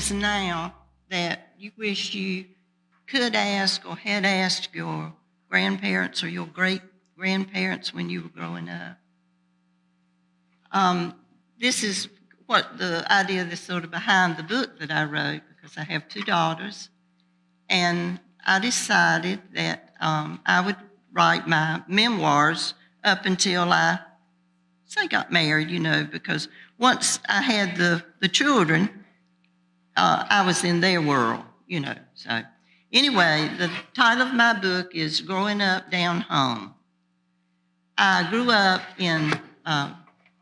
questions now that you wish you could ask or had asked your grandparents or your great-grandparents when you were growing up? This is what the idea that's sort of behind the book that I wrote, because I have two daughters, and I decided that I would write my memoirs up until I got married, because once I had the children, I was in their world, So anyway, the title of my book is Growing Up Down Home. I grew up in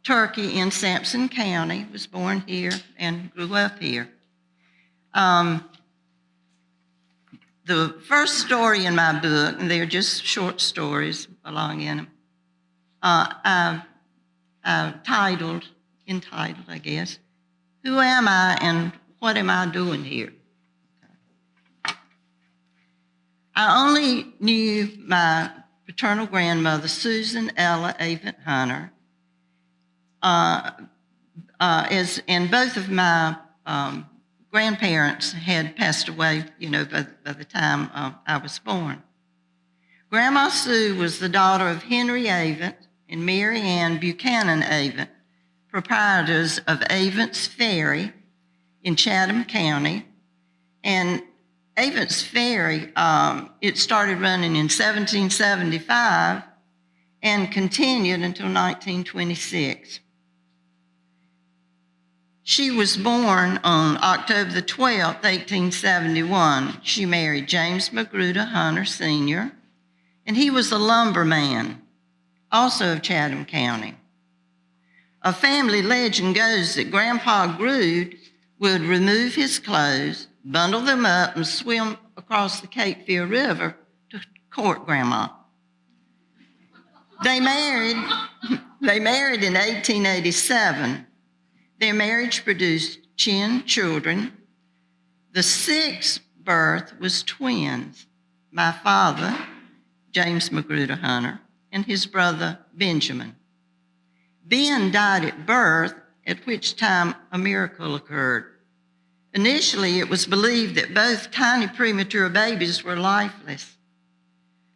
Turkey in Sampson County, was born here and grew up here. The first story in my book, and they're just short stories along in them, I entitled, I guess, Who Am I and What Am I Doing Here? I only knew my paternal grandmother, Susan Ella Avent Hunter, and both of my grandparents had passed away, by the time I was born. Grandma Sue was the daughter of Henry Avent and Mary Ann Buchanan Avent, proprietors of Avent's Ferry in Chatham County. And Avent's Ferry, it started running in 1775 and continued until 1926. She was born on October the 12th, 1871. She married James Magruder Hunter, Sr., and he was a lumberman, also of Chatham County. A family legend goes that Grandpa Grood would remove his clothes, bundle them up, and swim across the Cape Fear River to court Grandma. They married in 1887. Their marriage produced 10 children. The sixth birth was twins. My father, James Magruder Hunter, and his brother, Benjamin. Ben died at birth, at which time a miracle occurred. Initially, it was believed that both tiny premature babies were lifeless.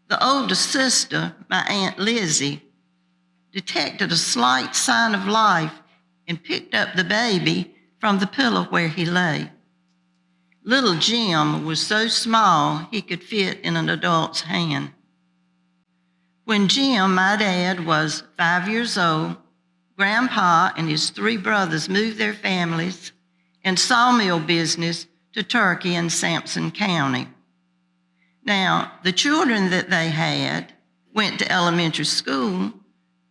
The oldest sister, my Aunt Lizzie, detected a slight sign of life and picked up the baby from the pillow where he lay. Little Jim was so small he could fit in an adult's hand. When Jim, my dad, was 5 years old, Grandpa and his three brothers moved their families and sawmill business to Turkey in Sampson County. Now, the children that they had went to elementary school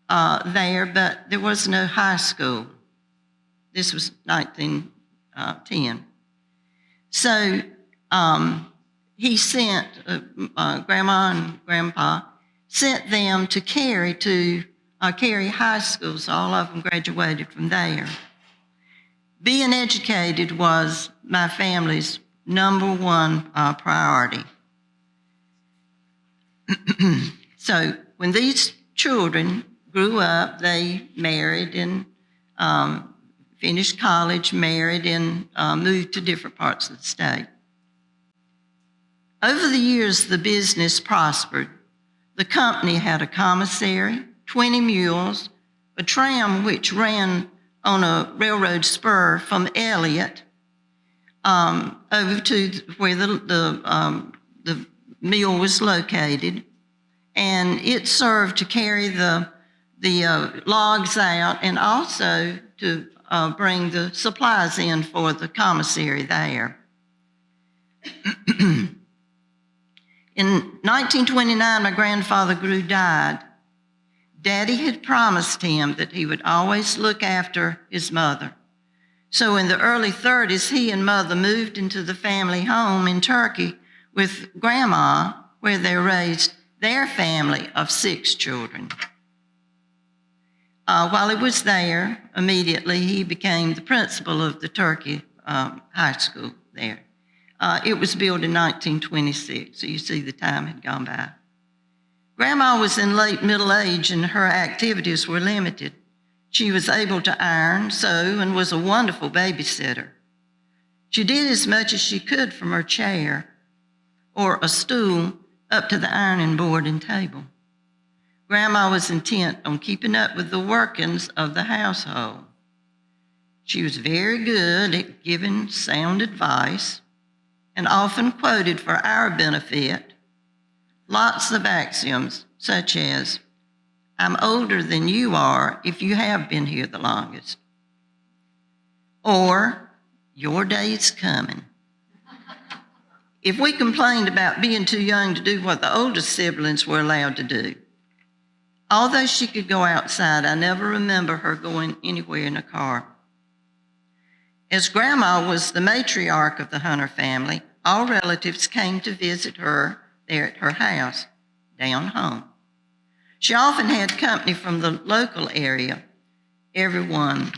there, but there was no high school. This was 1910. So he sent, Grandma and Grandpa sent them to Cary High School, so all of them graduated from there. Being educated was my family's number one priority. So when these children grew up, they married and finished college, married, and moved to different parts of the state. Over the years, the business prospered. The company had a commissary, 20 mules, a tram which ran on a railroad spur from Elliott over to where the mill was located, and it served to carry the logs out and also to bring the supplies in for the commissary there. In 1929, my grandfather Grood died. Daddy had promised him that he would always look after his mother. So in the early 30s, he and Mother moved into the family home in Turkey with Grandma, where they raised their family of 6 children. While he was there, immediately he became the principal of the Turkey High School there. It was built in 1926, so you see the time had gone by. Grandma was in late middle age and her activities were limited. She was able to iron, sew, and was a wonderful babysitter. She did as much as she could from her chair or a stool up to the ironing board and table. Grandma was intent on keeping up with the workings of the household. She was very good at giving sound advice and often quoted for our benefit lots of axioms such as, "I'm older than you are if you have been here the longest," or "Your day's coming." If we complained about being too young to do what the oldest siblings were allowed to do, although she could go outside, I never remember her going anywhere in a car. As Grandma was the matriarch of the Hunter family, all relatives came to visit her there at her house, down home. She often had company from the local area. Everyone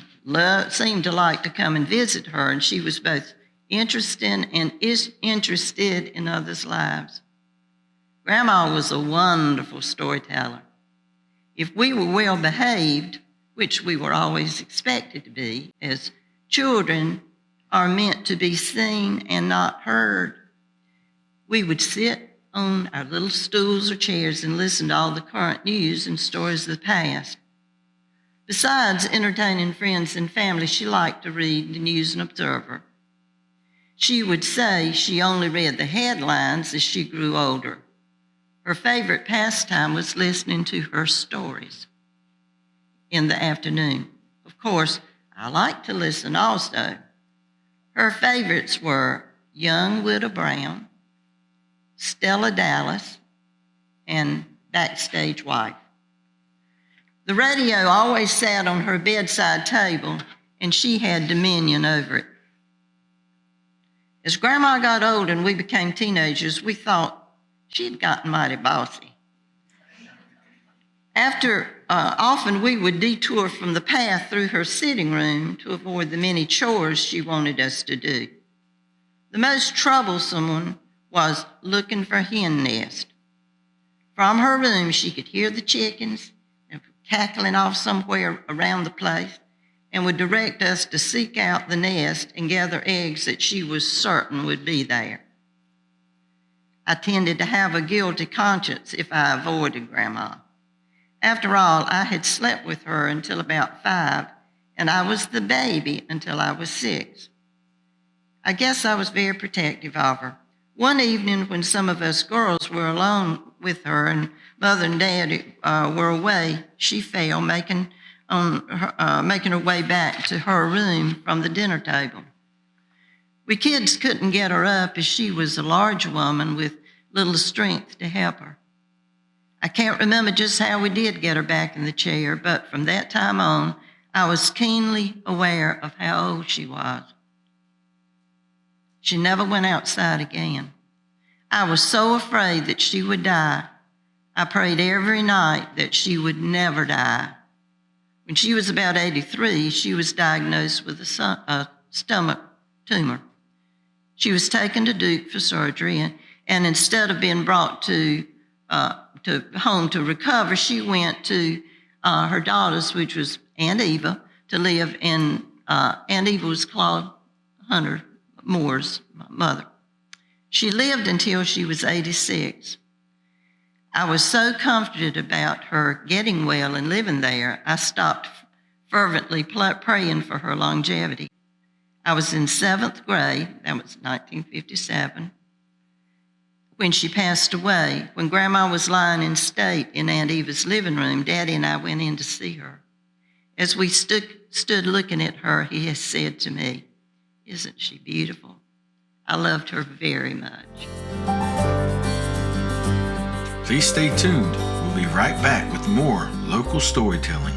seemed to like to come and visit her, and she was both interested and is interested in others' lives. Grandma was a wonderful storyteller. If we were well behaved, which we were always expected to be, as children are meant to be seen and not heard, we would sit on our little stools or chairs and listen to all the current news and stories of the past. Besides entertaining friends and family, she liked to read the News and Observer. She would say she only read the headlines as she grew older. Her favorite pastime was listening to her stories in the afternoon. Of course, I liked to listen also. Her favorites were Young Widow Brown, Stella Dallas, and Backstage Wife. The radio always sat on her bedside table, and she had dominion over it. As Grandma got old and we became teenagers, we thought she had gotten mighty bossy. Often we would detour from the path through her sitting room to avoid the many chores she wanted us to do. The most troublesome one was looking for hen nest. From her room, she could hear the chickens cackling off somewhere around the place and would direct us to seek out the nest and gather eggs that she was certain would be there. I tended to have a guilty conscience if I avoided Grandma. After all, I had slept with her until about 5, and I was the baby until I was 6. I guess I was very protective of her. One evening when some of us girls were alone with her and Mother and Dad were away, she fell, making her way back to her room from the dinner table. We kids couldn't get her up as she was a large woman with little strength to help her. I can't remember just how we did get her back in the chair, but from that time on, I was keenly aware of how old she was. She never went outside again. I was so afraid that she would die. I prayed every night that she would never die. When she was about 83, she was diagnosed with a stomach tumor. She was taken to Duke for surgery, and instead of being brought to home to recover, she went to her daughter's, which was Aunt Eva, to live in, Aunt Eva was Claude Hunter Moore's mother. She lived until she was 86. I was so comforted about her getting well and living there, I stopped fervently praying for her longevity. I was in 7th grade, that was 1957, when she passed away. When Grandma was lying in state in Aunt Eva's living room, Daddy and I went in to see her. As we stood looking at her, he has said to me, "Isn't she beautiful?" I loved her very much. Please stay tuned. We'll be right back with more local storytelling.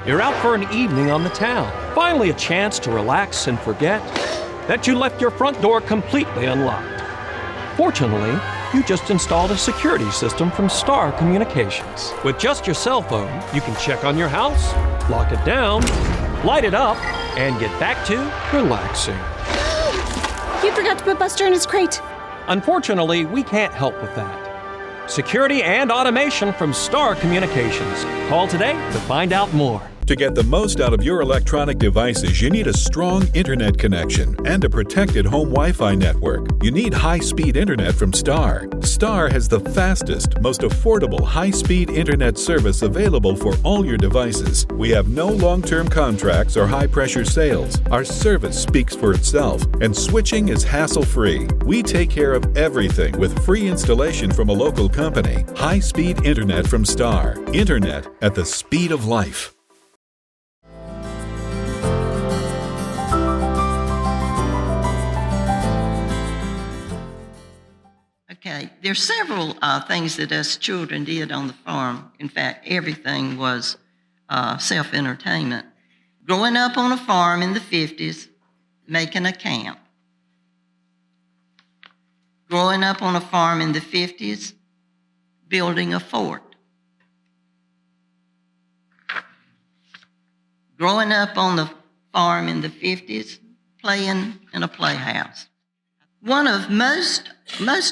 You're out for an evening on the town. Finally a chance to relax and forget that you left your front door completely unlocked. Fortunately, you just installed a security system from Star Communications. With just your cell phone, you can check on your house, lock it down, light it up, and get back to relaxing. You forgot to put Buster in his crate. Unfortunately, we can't help with that. Security and automation from Star Communications. Call today to find out more. To get the most out of your electronic devices, you need a strong internet connection and a protected home Wi-Fi network. You need high-speed internet from Star. Star has the fastest, most affordable high-speed internet service available for all your devices. We have no long-term contracts or high-pressure sales. Our service speaks for itself, and switching is hassle-free. We take care of everything with free installation from a local company. High-speed internet from Star. Internet at the speed of life. Okay, there's several things that us children did on the farm. In fact, everything was self-entertainment. Growing up on a farm in the 50s, making a camp. Growing up on a farm in the 50s, building a fort. Growing up on the farm in the 50s, playing in a playhouse. One of most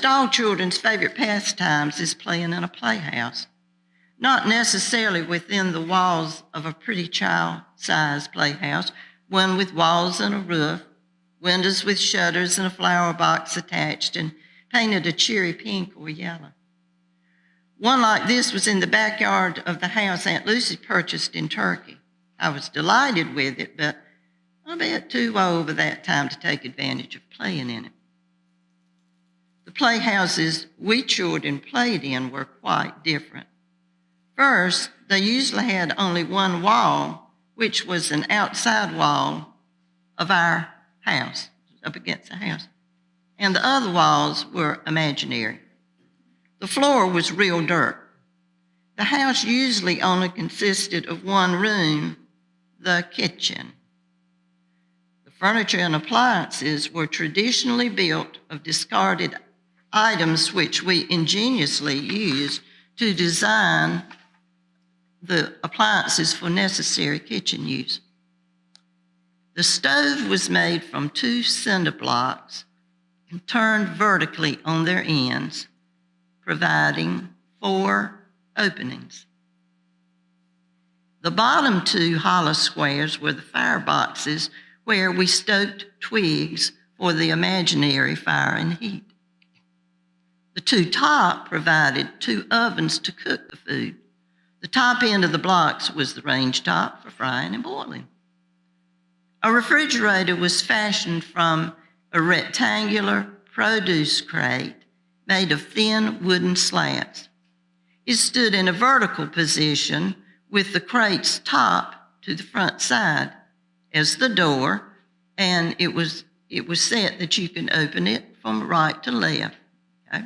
all children's favorite pastimes is playing in a playhouse. Not necessarily within the walls of a pretty child-sized playhouse, one with walls and a roof, windows with shutters and a flower box attached and painted a cheery pink or yellow. One like this was in the backyard of the house Aunt Lucy purchased in Turkey. I was delighted with it, but I bet too old by that time to take advantage of playing in it. The playhouses we children played in were quite different. First, they usually had only one wall, which was an outside wall of our house, up against the house. And the other walls were imaginary. The floor was real dirt. The house usually only consisted of one room, the kitchen. The furniture and appliances were traditionally built of discarded items which we ingeniously used to design the appliances for necessary kitchen use. The stove was made from 2 cinder blocks and turned vertically on their ends, providing 4 openings. The bottom 2 hollow squares were the fire boxes where we stoked twigs for the imaginary fire and heat. The 2 top provided 2 ovens to cook the food. The top end of the blocks was the range top for frying and boiling. A refrigerator was fashioned from a rectangular produce crate made of thin wooden slats. It stood in a vertical position with the crate's top to the front side as the door, and it was set that you can open it from right to left. Okay?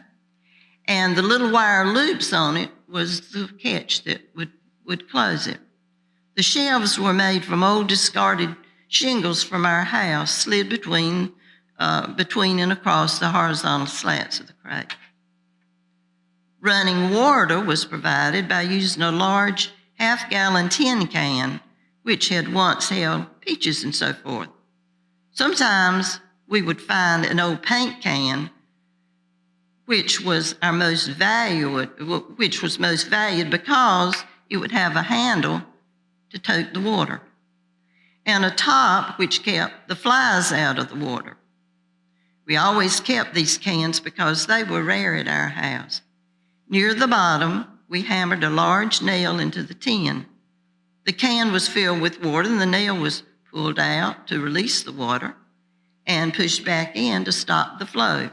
And the little wire loops on it was the catch that would close it. The shelves were made from old discarded shingles from our house, slid between and across the horizontal slats of the crate. Running water was provided by using a large half-gallon tin can, which had once held peaches and so forth. Sometimes we would find an old paint can, which was most valued because it would have a handle to tote the water, and a top which kept the flies out of the water. We always kept these cans because they were rare at our house. Near the bottom, we hammered a large nail into the tin. The can was filled with water, and the nail was pulled out to release the water and pushed back in to stop the flow.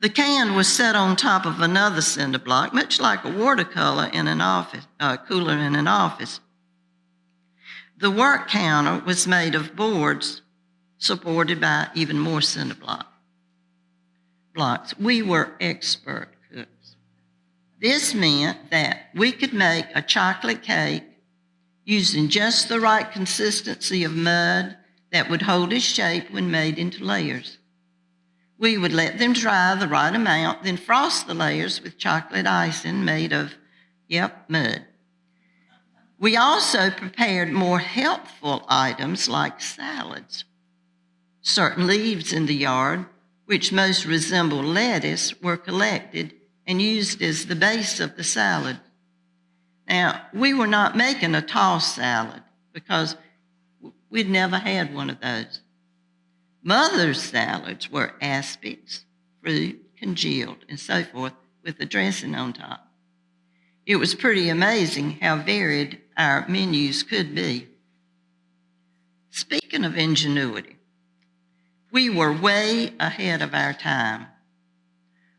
The can was set on top of another cinder block, much like a watercolor in an office, cooler in an office. The work counter was made of boards supported by even more cinder blocks. We were expert cooks. This meant that we could make a chocolate cake using just the right consistency of mud that would hold its shape when made into layers. We would let them dry the right amount, then frost the layers with chocolate icing made of, mud. We also prepared more helpful items like salads. Certain leaves in the yard, which most resemble lettuce, were collected and used as the base of the salad. Now, we were not making a tossed salad because we'd never had one of those. Mother's salads were aspics, fruit, congealed, and so forth, with the dressing on top. It was pretty amazing how varied our menus could be. Speaking of ingenuity, we were way ahead of our time.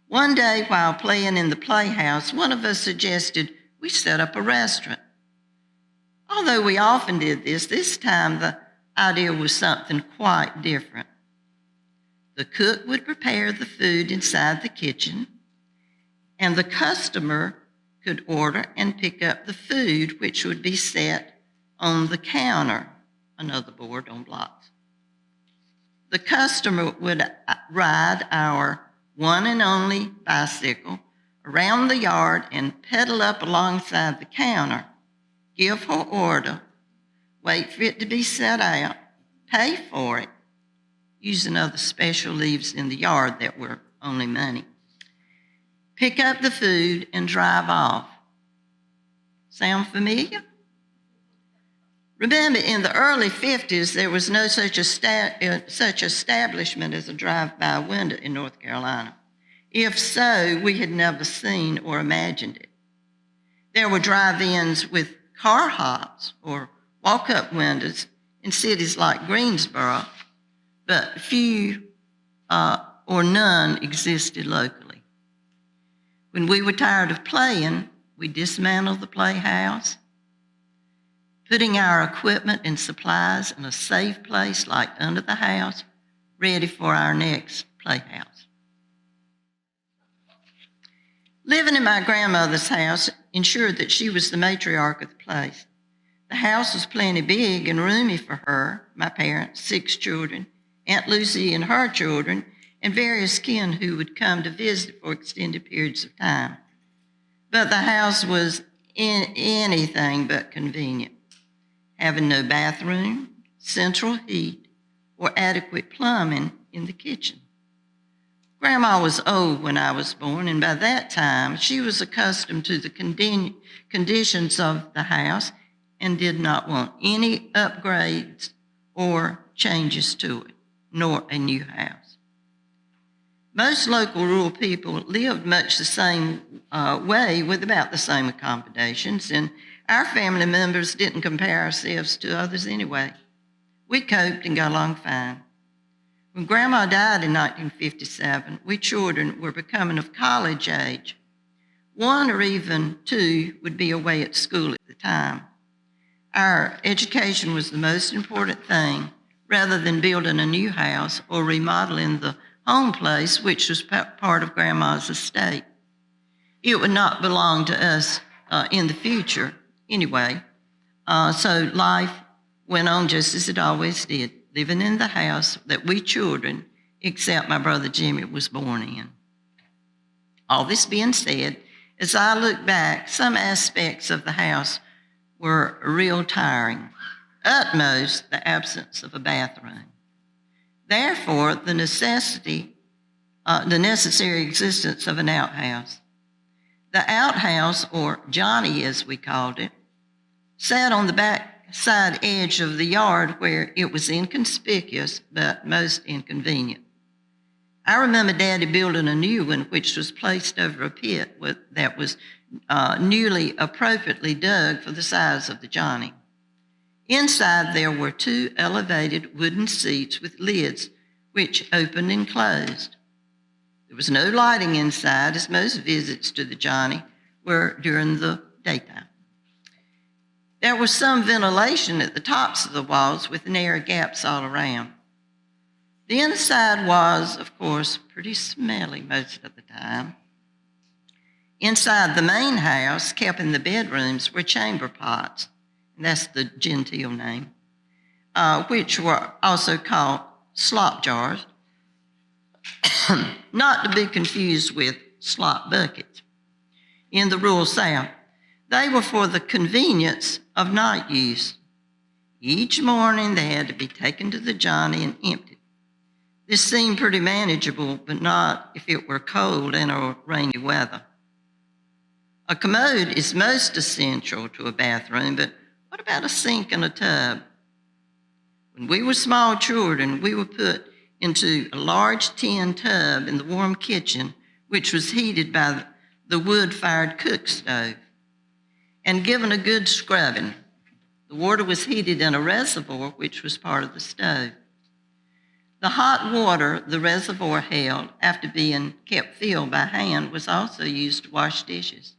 One day while playing in the playhouse, one of us suggested we set up a restaurant. Although we often did this time the idea was something quite different. The cook would prepare the food inside the kitchen, and the customer could order and pick up the food, which would be set on the counter, another board on blocks. The customer would ride our one and only bicycle around the yard and pedal up alongside the counter, give her order, wait for it to be set out, pay for it, using other special leaves in the yard that were only money, pick up the food, and drive off. Sound familiar? Remember, in the early 50s, there was no such establishment as a drive-by window in North Carolina. If so, we had never seen or imagined it. There were drive-ins with car hops or walk-up windows in cities like Greensboro, but few or none existed locally. When we were tired of playing, we dismantled the playhouse, putting our equipment and supplies in a safe place like under the house, ready for our next playhouse. Living in my grandmother's house ensured that she was the matriarch of the place. The house was plenty big and roomy for her, my parents, 6 children, Aunt Lucy and her children, and various kin who would come to visit for extended periods of time. But the house was anything but convenient, having no bathroom, central heat, or adequate plumbing in the kitchen. Grandma was old when I was born, and by that time, she was accustomed to the conditions of the house and did not want any upgrades or changes to it, nor a new house. Most local rural people lived much the same way with about the same accommodations, and our family members didn't compare ourselves to others anyway. We coped and got along fine. When Grandma died in 1957, we children were becoming of college age. 1 or even 2 would be away at school at the time. Our education was the most important thing, rather than building a new house or remodeling the home place, which was part of Grandma's estate. It would not belong to us in the future anyway, so life went on just as it always did, living in the house that we children, except my brother Jimmy, was born in. All this being said, as I look back, some aspects of the house were real tiring. Utmost, the absence of a bathroom. Therefore, the necessary existence of an outhouse. The outhouse, or Johnny as we called it, sat on the back side edge of the yard where it was inconspicuous but most inconvenient. I remember Daddy building a new one which was placed over a pit that was newly appropriately dug for the size of the Johnny. Inside there were 2 elevated wooden seats with lids which opened and closed. There was no lighting inside, as most visits to the Johnny were during the daytime. There was some ventilation at the tops of the walls with narrow gaps all around. The inside was, of course, pretty smelly most of the time. Inside the main house, kept in the bedrooms, were chamber pots, and that's the genteel name, which were also called slop jars, not to be confused with slop buckets. In the rural South, they were for the convenience of night use. Each morning they had to be taken to the Johnny and emptied. This seemed pretty manageable, but not if it were cold and or rainy weather. A commode is most essential to a bathroom, but what about a sink and a tub? When we were small children, we were put into a large tin tub in the warm kitchen, which was heated by the wood-fired cook stove, and given a good scrubbing. The water was heated in a reservoir, which was part of the stove. The hot water the reservoir held, after being kept filled by hand, was also used to wash dishes.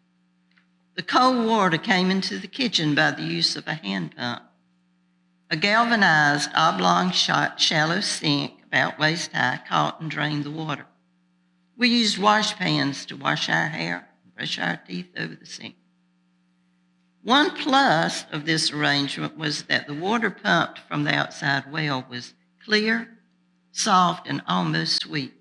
The cold water came into the kitchen by the use of a hand pump. A galvanized oblong shallow sink about waist high caught and drained the water. We used wash pans to wash our hair and brush our teeth over the sink. One plus of this arrangement was that the water pumped from the outside well was clear, soft, and almost sweet.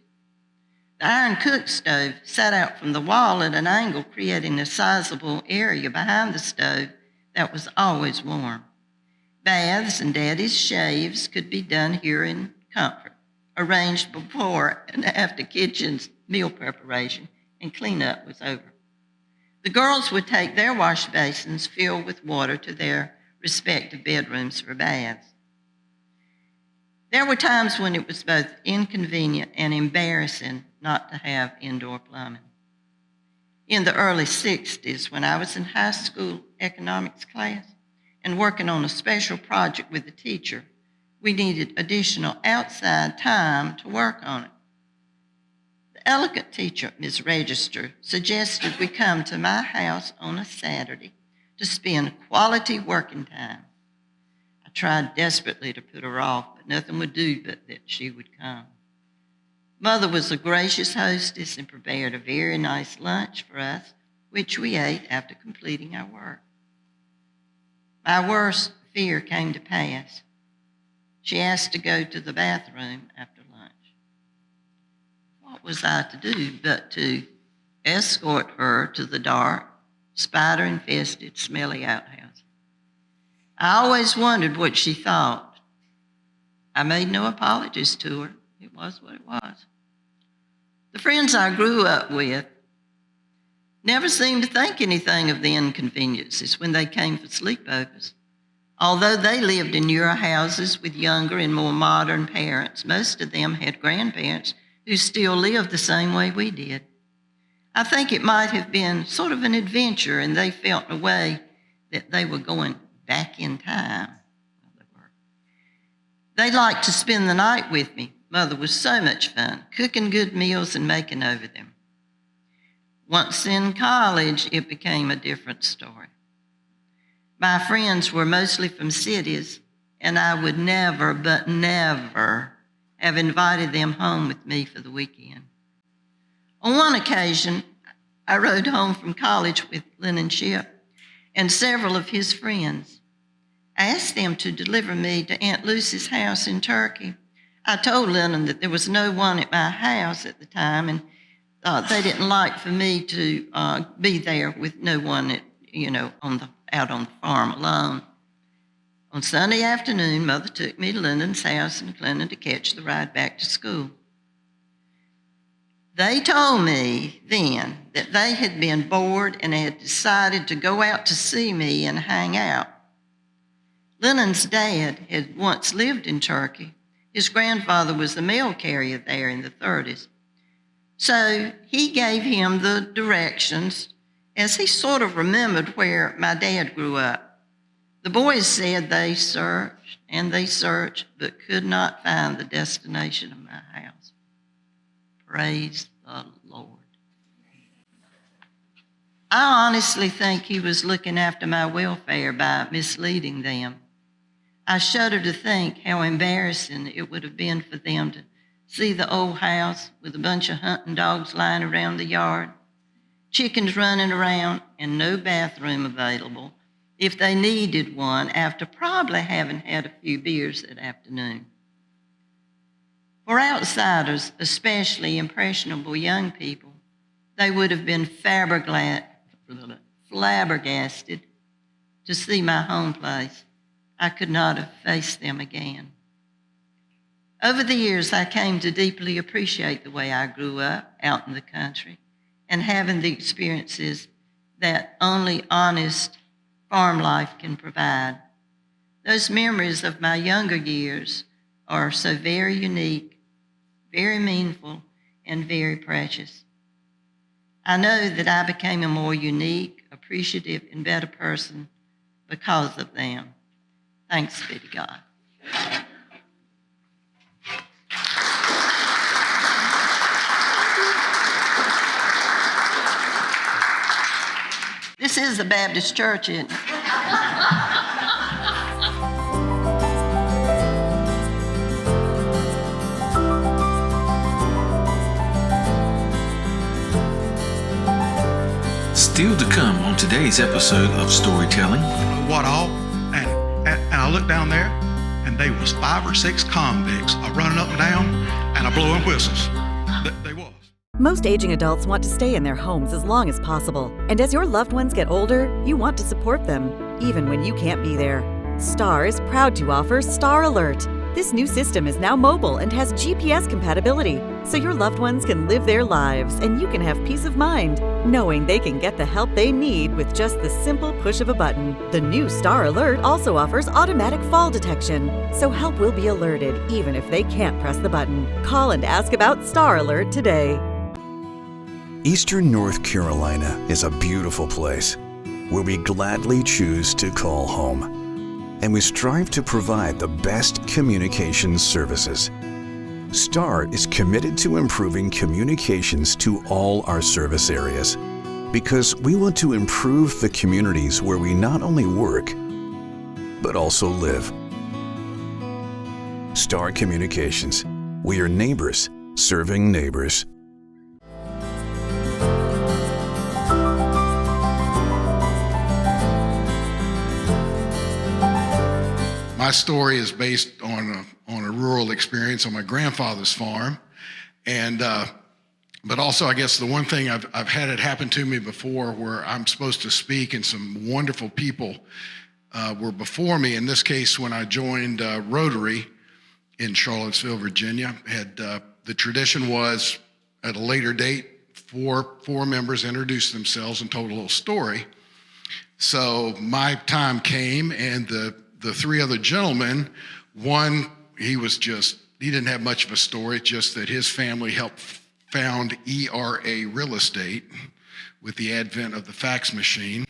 The iron cook stove sat out from the wall at an angle, creating a sizable area behind the stove that was always warm. Baths and daddy's shaves could be done here in comfort, arranged before and after kitchen's meal preparation and cleanup was over. The girls would take their wash basins filled with water to their respective bedrooms for baths. There were times when it was both inconvenient and embarrassing not to have indoor plumbing. In the early 60s, when I was in high school economics class and working on a special project with a teacher, we needed additional outside time to work on it. The elegant teacher, Ms. Register, suggested we come to my house on a Saturday to spend quality working time. I tried desperately to put her off, but nothing would do but that she would come. Mother was a gracious hostess and prepared a very nice lunch for us, which we ate after completing our work. My worst fear came to pass. She asked to go to the bathroom after lunch. What was I to do but to escort her to the dark, spider-infested, smelly outhouse? I always wondered what she thought. I made no apologies to her. It was what it was. The friends I grew up with never seemed to think anything of the inconveniences when they came for sleepovers. Although they lived in newer houses with younger and more modern parents, most of them had grandparents who still lived the same way we did. I think it might have been sort of an adventure, and they felt in a way that they were going back in time. They liked to spend the night with me. Mother was so much fun, cooking good meals and making over them. Once in college, it became a different story. My friends were mostly from cities, and I would never, but never, have invited them home with me for the weekend. On one occasion, I rode home from college with Lennon Shipp and several of his friends. I asked them to deliver me to Aunt Lucy's house in Turkey. I told Lennon that there was no one at my house at the time, and they didn't like for me to be there with no one out on the farm alone. On Sunday afternoon, Mother took me to Lennon's house in Clinton to catch the ride back to school. They told me then that they had been bored and had decided to go out to see me and hang out. Lennon's dad had once lived in Turkey. His grandfather was the mail carrier there in the 30s. So he gave him the directions as he sort of remembered where my dad grew up. The boys said they searched and they searched, but could not find the destination of my house. Praise the Lord. I honestly think he was looking after my welfare by misleading them. I shudder to think how embarrassing it would have been for them to see the old house with a bunch of hunting dogs lying around the yard, chickens running around, and no bathroom available if they needed one after probably having had a few beers that afternoon. For outsiders, especially impressionable young people, they would have been flabbergasted to see my home place. I could not have faced them again. Over the years, I came to deeply appreciate the way I grew up out in the country and having the experiences that only honest farm life can provide. Those memories of my younger years are so very unique, very meaningful, and very precious. I know that I became a more unique, appreciative, and better person because of them. Thanks be to God. This is a Baptist church, isn't it? Still to come on today's episode of Storytelling. What all? And I looked down there, and they was 5 or 6 convicts running up and down and blowing whistles. They was. Most aging adults want to stay in their homes as long as possible. And as your loved ones get older, you want to support them, even when you can't be there. Star is proud to offer Star Alert. This new system is now mobile and has GPS compatibility, so your loved ones can live their lives and you can have peace of mind, knowing they can get the help they need with just the simple push of a button. The new Star Alert also offers automatic fall detection, so help will be alerted even if they can't press the button. Call and ask about Star Alert today. Eastern North Carolina is a beautiful place where we gladly choose to call home. And we strive to provide the best communications services. STAR is committed to improving communications to all our service areas because we want to improve the communities where we not only work, but also live. STAR Communications. We are neighbors serving neighbors. My story is based on a rural experience on my grandfather's farm, and but also I guess the one thing I've had it happen to me before where I'm supposed to speak and some wonderful people were before me. In this case, when I joined Rotary in Charlottesville, Virginia, had the tradition was at a later date four members introduced themselves and told a little story. So my time came, and the 3 other gentlemen, one, he didn't have much of a story, just that his family helped found ERA Real Estate with the advent of the fax machine.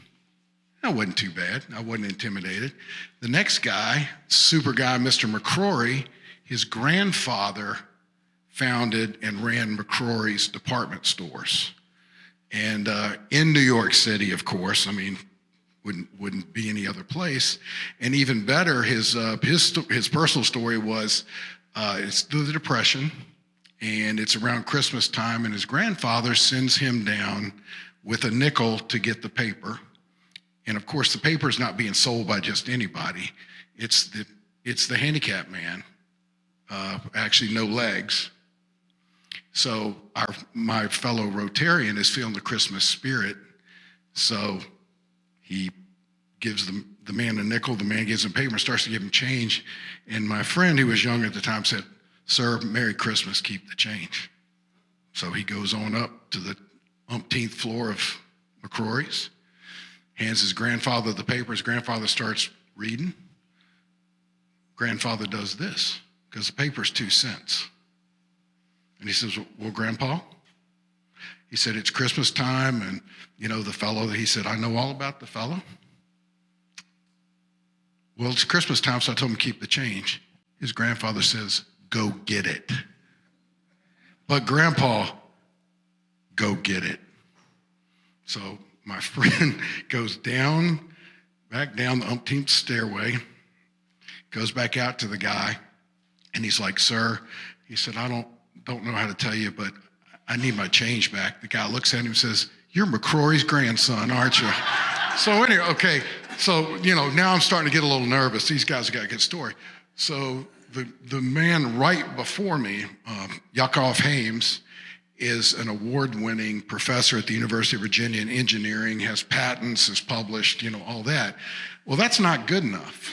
That wasn't too bad. I wasn't intimidated. The next guy, super guy, Mr. McCrory, his grandfather founded and ran McCrory's department stores. And in New York City, of course, I mean, wouldn't be any other place. And even better, his personal story was it's through the Depression, and it's around Christmas time, and his grandfather sends him down with a nickel to get the paper. And of course, the paper is not being sold by just anybody. It's the handicapped man, actually no legs. So my fellow Rotarian is feeling the Christmas spirit. So he gives the man a nickel, the man gives him paper and starts to give him change. And my friend, who was young at the time, said, "Sir, Merry Christmas, keep the change." So he goes on up to the umpteenth floor of McCrory's, hands his grandfather the paper. His grandfather starts reading. Grandfather does this, because the paper's 2 cents. And he says, "Well, Grandpa," he said, "it's Christmas time, and the fellow," he said, "I know all about the fellow." "Well, it's Christmas time, so I told him to keep the change." His grandfather says, "Go get it." "But Grandpa," "Go get it." So my friend goes back down the umpteenth stairway, goes back out to the guy, and he's like, "Sir," he said, "I don't know how to tell you, but I need my change back." The guy looks at him and says, "You're McCrory's grandson, aren't you?" So anyway, okay. So, now I'm starting to get a little nervous. These guys have got a good story. So the man right before me, Yakov Hames, is an award-winning professor at the University of Virginia in engineering, has patents, has published, all that. Well, that's not good enough.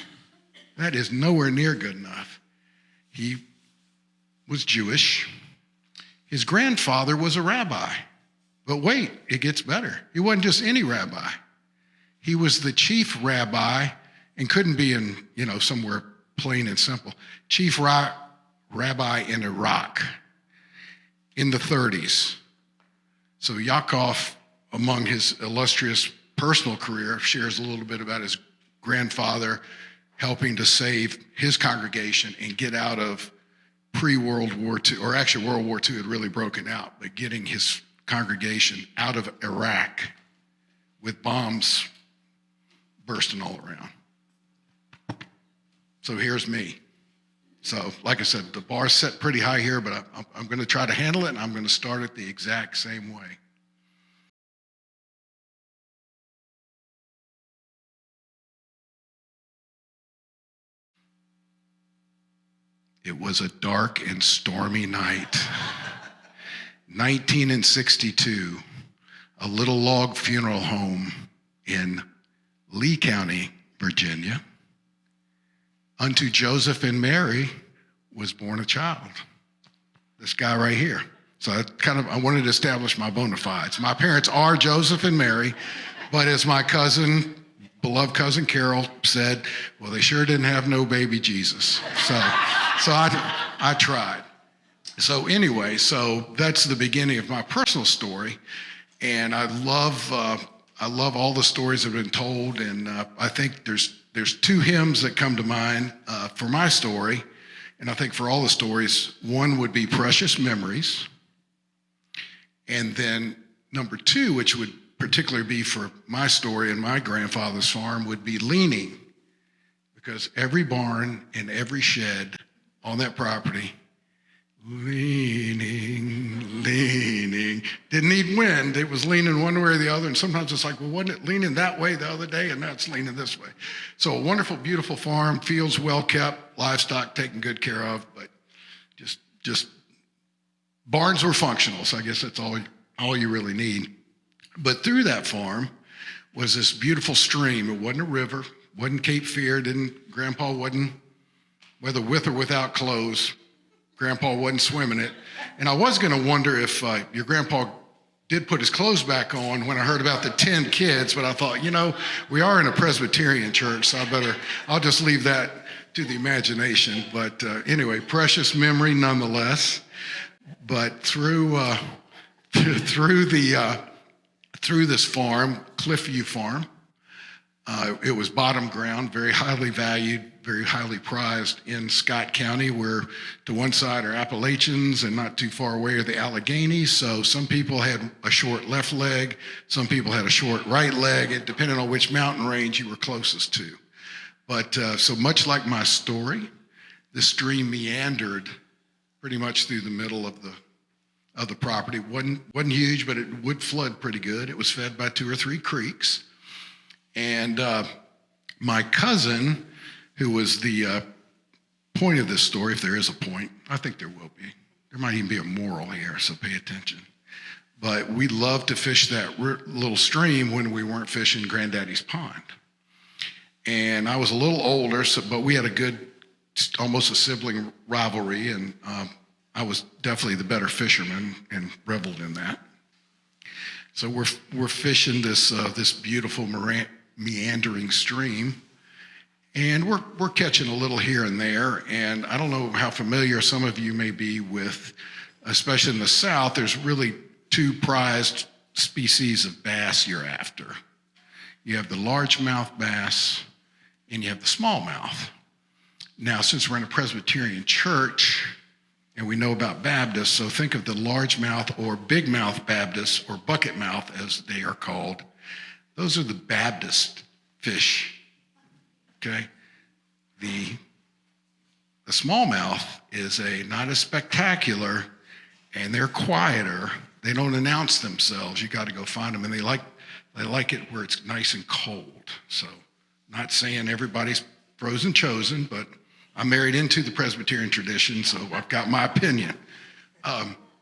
That is nowhere near good enough. He was Jewish. His grandfather was a rabbi. But wait, it gets better. He wasn't just any rabbi. He was the chief rabbi, and couldn't be in, somewhere plain and simple. Chief rabbi in Iraq in the 30s. So Yaakov, among his illustrious personal career, shares a little bit about his grandfather helping to save his congregation and get out of pre-World War II, or actually World War II had really broken out, but getting his congregation out of Iraq with bombs bursting all around. So here's me. So like I said, the bar's set pretty high here, but I'm going to try to handle it, and I'm going to start it the exact same way. It was a dark and stormy night. 1962, a little log funeral home in Lee County, Virginia. Unto Joseph and Mary was born a child. This guy right here. So I wanted to establish my bona fides. My parents are Joseph and Mary, but as my beloved cousin Carol said, well, they sure didn't have no baby Jesus. So I tried. So anyway, so that's the beginning of my personal story, and I love all the stories that have been told, and I think there's two hymns that come to mind for my story, and I think for all the stories, one would be Precious Memories, and then number two, which would particularly be for my story and my grandfather's farm, would be Leaning, because every barn and every shed on that property, leaning, didn't need wind. It was leaning one way or the other. And sometimes it's like, well, wasn't it leaning that way the other day? And now it's leaning this way. So a wonderful, beautiful farm, fields well kept, livestock taken good care of, but just barns were functional. So I guess that's all you really need. But through that farm was this beautiful stream. It wasn't a river, wasn't Cape Fear, Grandpa wasn't, whether with or without clothes, Grandpa wasn't swimming it. And I was going to wonder if your grandpa did put his clothes back on when I heard about the 10 kids, but I thought, we are in a Presbyterian church, so I'll just leave that to the imagination. But anyway, precious memory nonetheless. But through this farm, Cliffview Farm, it was bottom ground, very highly valued, very highly prized in Scott County, where to one side are Appalachians and not too far away are the Alleghenies. So some people had a short left leg, some people had a short right leg, it depended on which mountain range you were closest to. But so much like my story, this stream meandered pretty much through the middle of the property. Wasn't huge, but it would flood pretty good. It was fed by 2 or 3 creeks. And my cousin, who was the point of this story, if there is a point, I think there will be. There might even be a moral here, so pay attention. But we loved to fish that little stream when we weren't fishing Granddaddy's Pond. And I was a little older, but we had a good, almost a sibling rivalry, and I was definitely the better fisherman and reveled in that. So we're fishing this beautiful meandering stream, and we're catching a little here and there. And I don't know how familiar some of you may be with, especially in the South, there's really 2 prized species of bass you're after. You have the largemouth bass and you have the smallmouth. Now, since we're in a Presbyterian church and we know about Baptists, so think of the largemouth or bigmouth Baptists, or bucketmouth as they are called. Those are the Baptist fish, okay? The smallmouth is not as spectacular, and they're quieter. They don't announce themselves. You got to go find them, and they like it where it's nice and cold. So, not saying everybody's frozen chosen, but I'm married into the Presbyterian tradition, so I've got my opinion.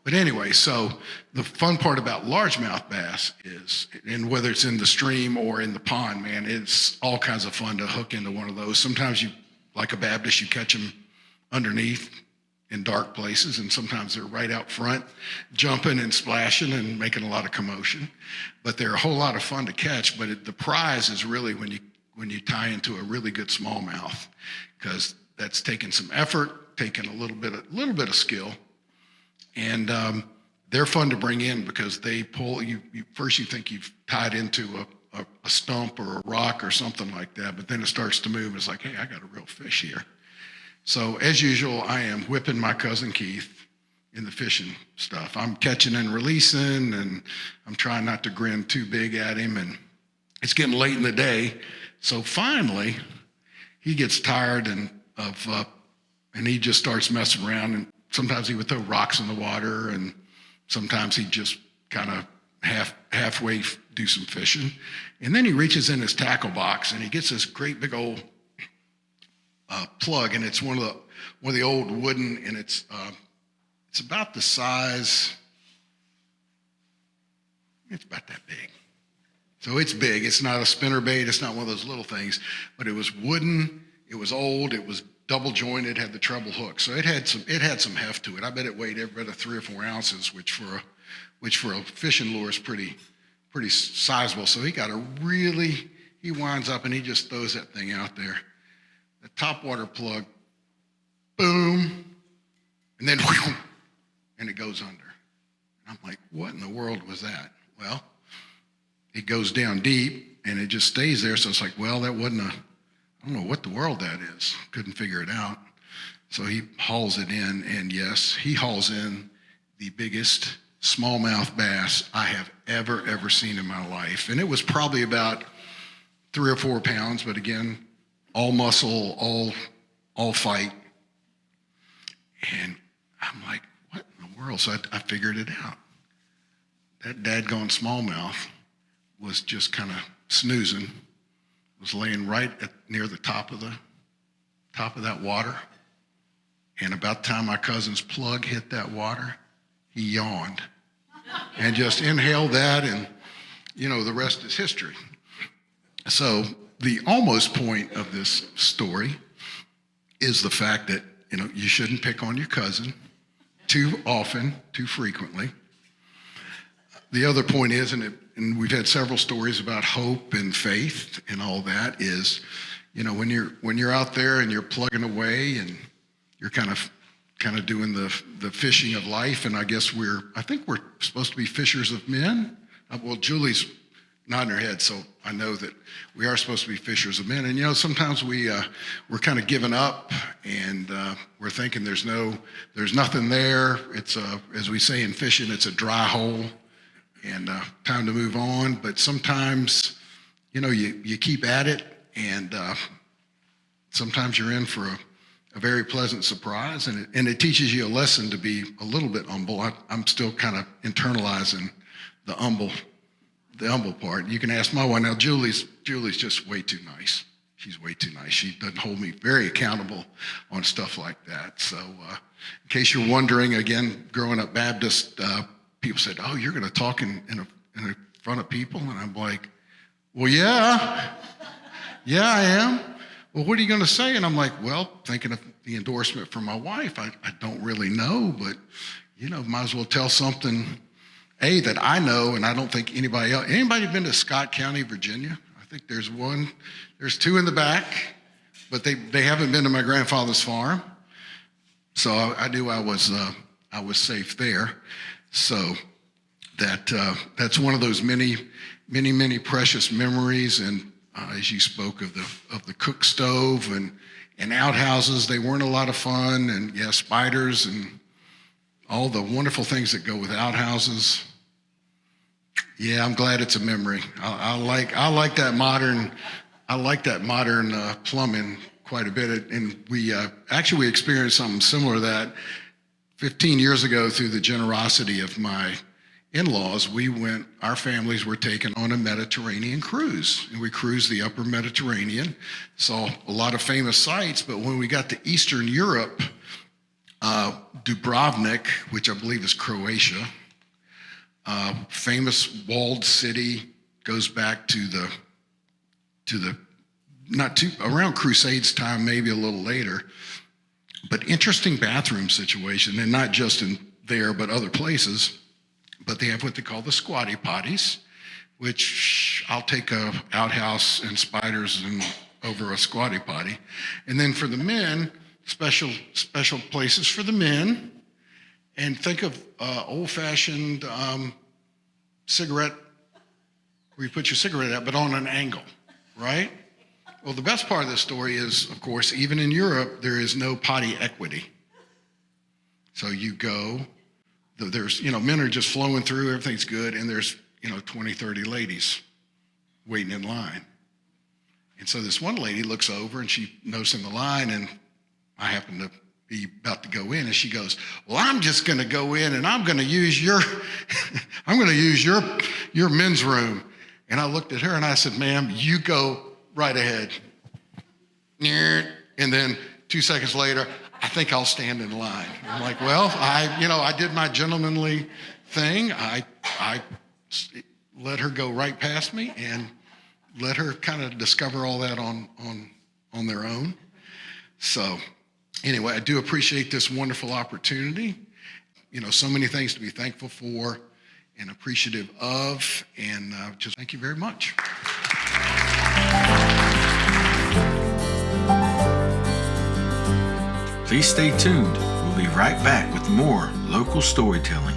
But anyway, so the fun part about largemouth bass is, and whether it's in the stream or in the pond, man, it's all kinds of fun to hook into one of those. Sometimes you, like a Baptist, you catch them underneath in dark places, and sometimes they're right out front, jumping and splashing and making a lot of commotion. But they're a whole lot of fun to catch. But the prize is really when you tie into a really good smallmouth, because that's taking some effort, taking a little bit of skill, and they're fun to bring in because they pull you. First, you think you've tied into a stump or a rock or something like that, but then it starts to move. It's like, hey, I got a real fish here. So as usual, I am whipping my cousin Keith in the fishing stuff. I'm catching and releasing, and I'm trying not to grin too big at him. And it's getting late in the day, so finally he gets tired and he just starts messing around. And sometimes he would throw rocks in the water, and sometimes he just kind of halfway do some fishing. And then he reaches in his tackle box and he gets this great big old plug, and it's one of the old wooden, and it's about the size. It's about that big. So it's big. It's not a spinner bait. It's not one of those little things, but it was wooden. It was old. It was double jointed. Had the treble hook, so it had some heft to it. I bet it weighed every bit of 3 or 4 ounces, which for a fishing lure is pretty sizable. So he winds up and he just throws that thing out there. The top water plug, boom, and then whew, and it goes under. I'm like, what in the world was that? Well, it goes down deep and it just stays there. So it's like, well, that wasn't I don't know what the world that is. Couldn't figure it out. So he hauls it in, and yes, he hauls in the biggest smallmouth bass I have ever seen in my life. And it was probably about 3 or 4 pounds, but again, all muscle, all fight. And I'm like, what in the world? So I figured it out. That dadgone smallmouth was just kind of snoozing, was laying right near the top of that water. And about the time my cousin's plug hit that water, he yawned and just inhaled that, and the rest is history. So the almost point of this story is the fact that you shouldn't pick on your cousin too often, too frequently. The other point is, and we've had several stories about hope and faith and all that, is when you're out there and you're plugging away and you're kind of doing the fishing of life, and I think we're supposed to be fishers of men. Well, Julie's nodding her head, so I know that we are supposed to be fishers of men. And sometimes we're kind of giving up, and we're thinking there's nothing there. It's as we say in fishing, it's a dry hole, and time to move on. But sometimes you keep at it, and sometimes you're in for a very pleasant surprise, and it teaches you a lesson to be a little bit humble. I'm still kind of internalizing the humble part. You can ask my wife now. Julie's just way too nice. She's way too nice. She doesn't hold me very accountable on stuff like that. So in case you're wondering, again, growing up Baptist, people said, "Oh, you're going to talk in front of people?" And I'm like, "Well, yeah, I am." "Well, what are you going to say?" And I'm like, well, thinking of the endorsement from my wife, I don't really know, but, might as well tell something, that I know, and I don't think anybody else. Anybody been to Scott County, Virginia? I think there's 2 in the back, but they haven't been to my grandfather's farm. So I knew I was safe there. So that's one of those many precious memories. And as you spoke of the cook stove and outhouses, they weren't a lot of fun, and spiders and all the wonderful things that go with outhouses. Yeah, I'm glad it's a memory. I like that modern plumbing quite a bit, and we experienced something similar to that 15 years ago through the generosity of my in-laws. Our families were taken on a Mediterranean cruise, and we cruised the upper Mediterranean, saw a lot of famous sites, but when we got to Eastern Europe, Dubrovnik, which I believe is Croatia, famous walled city, goes back to around Crusades time, maybe a little later. But interesting bathroom situation, and not just in there, but other places. But they have what they call the squatty potties, which I'll take a outhouse and spiders and over a squatty potty. And then for the men, special places for the men. And think of old-fashioned cigarette, where you put your cigarette out, but on an angle, right? Well, the best part of this story is, of course, even in Europe, there is no potty equity. So you go, there's, men are just flowing through, everything's good, and there's, 20, 30 ladies waiting in line. And so this one lady looks over and she knows in the line, and I happen to be about to go in, and she goes, well, I'm just going to go in and I'm going to use your men's room. And I looked at her and I said, ma'am, you go right ahead. And then 2 seconds later, I think I'll stand in line. I'm like, well, I did my gentlemanly thing. I let her go right past me and let her kind of discover all that on their own. So anyway, I do appreciate this wonderful opportunity. So many things to be thankful for and appreciative of, and just thank you very much. Please stay tuned. We'll be right back with more local storytelling.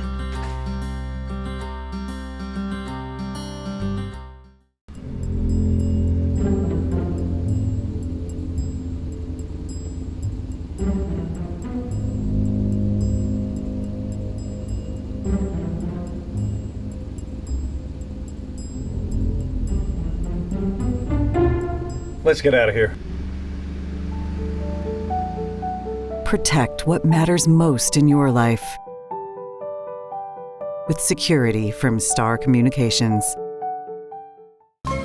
Let's get out of here. Protect what matters most in your life with security from Star Communications.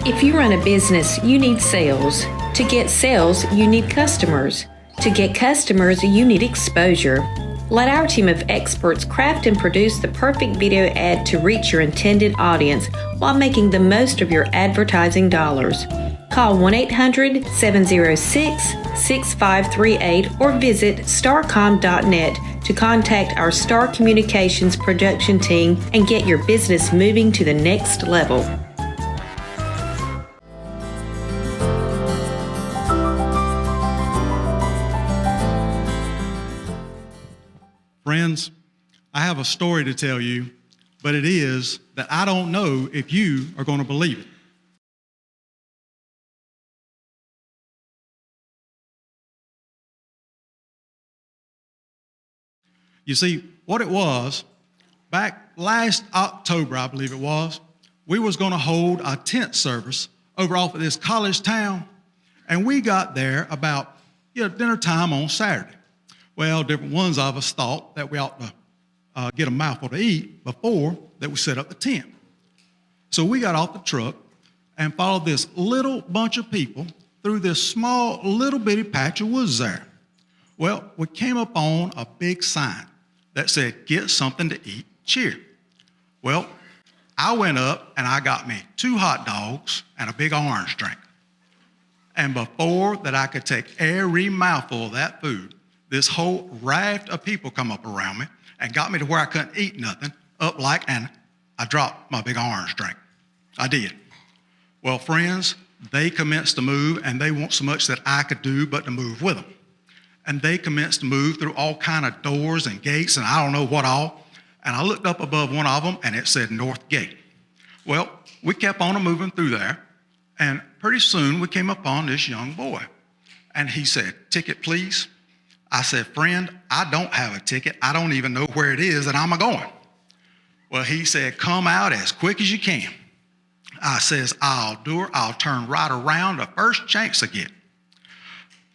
If you run a business, you need sales. To get sales, you need customers. To get customers, you need exposure. Let our team of experts craft and produce the perfect video ad to reach your intended audience while making the most of your advertising dollars. Call 1-800-706-6538 or visit starcom.net to contact our Star Communications production team and get your business moving to the next level. Friends, I have a story to tell you, but it is that I don't know if you are going to believe it. You see, what it was, back last October, I believe it was, we was going to hold a tent service over off of this college town, and we got there about dinner time on Saturday. Well, different ones of us thought that we ought to get a mouthful to eat before that we set up the tent. So we got off the truck and followed this little bunch of people through this small little bitty patch of woods there. Well, we came up on a big sign that said, get something to eat, cheer. Well, I went up and I got me 2 hot dogs and a big orange drink. And before that I could take every mouthful of that food, this whole raft of people come up around me and got me to where I couldn't eat nothing, and I dropped my big orange drink. I did. Well, friends, they commenced to move, and they weren't so much that I could do but to move with them. And they commenced to move through all kind of doors and gates and I don't know what all. And I looked up above one of them and it said North Gate. Well, we kept on moving through there, and pretty soon we came upon this young boy. And he said, ticket, please. I said, friend, I don't have a ticket. I don't even know where it is that I'm a-going. Well, he said, come out as quick as you can. I says, I'll do it. I'll turn right around the first chance I get.